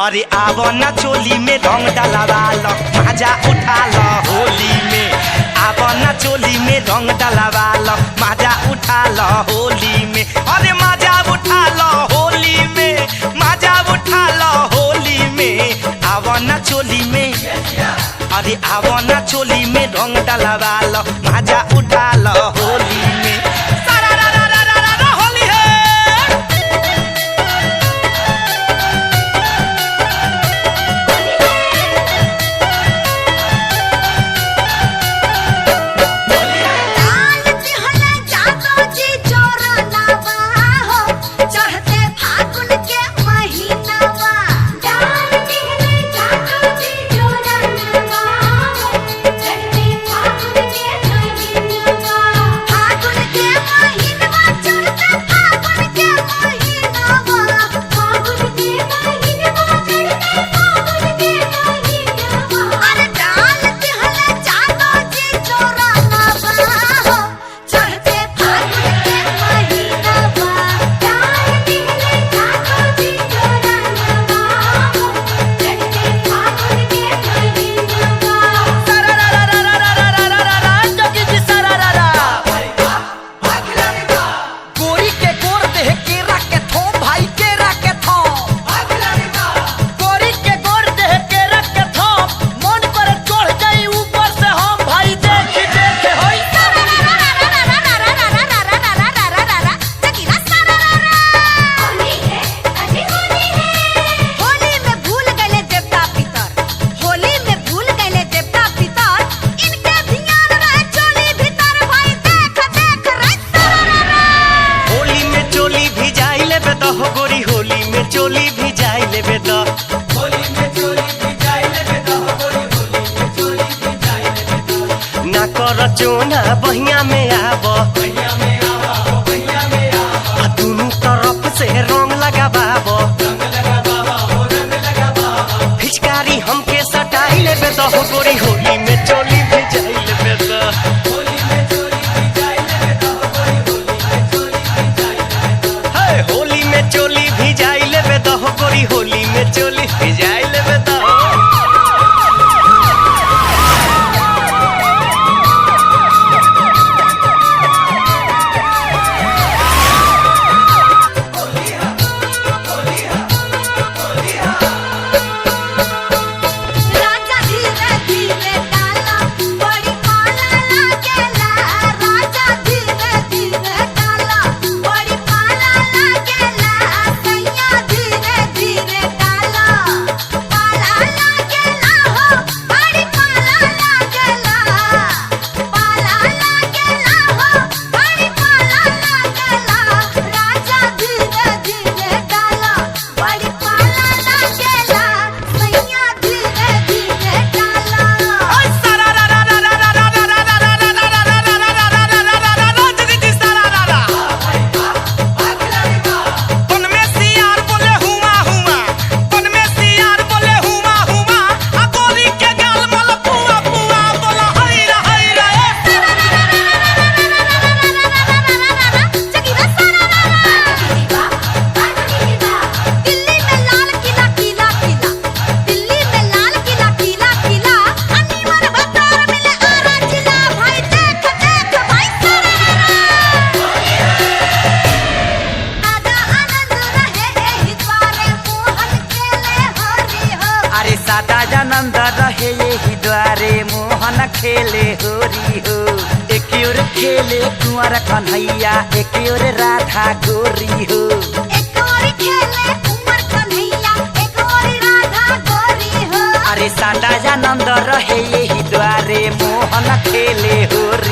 अरे आवो ना चोली में रंग डलवा लो, मजा उठा लो होली में। आवो ना चोली में रंग डलवा लो, मजा उठा लो होली में। अरे मजा उठा लो होली में, मजा उठा लो होली में। आवो ना चोली में, अरे आवो ना चोली में रंग डलवा लो, मजा उठा लो होली में। होली है। चोली भी जाई लेबे द, होली में चोली भी जाई लेबे द, होली में चोली भी जाई लेबे द। ना कर चोना बहिया में आब, बहिया में आब, बहिया में आब। दोनों तरफ से रंग लगाबाब, रंग लगाबाब, रंग लगाबाब। फिचकारी हमके सटाई लेबे द हो गोरी, होली में चोली भी जाई लेबे द, होली में चोली भी जाई लेबे द, होली में चोली भी जाई लेबे द। हे होली में चोली भी जाई गोरी, होली में चोली भिजाई लेबे द। आनंद रहे यही द्वारे मोहन खेले होरी हो। एक ओर खेले कुंवर कन्हैया, एक ओर राधा गोरी हो। एक ओर खेले कुंवर कन्हैया, एक ओर राधा गोरी हो। अरे सादा आनंद रहे यही द्वारे मोहन खेले होरी।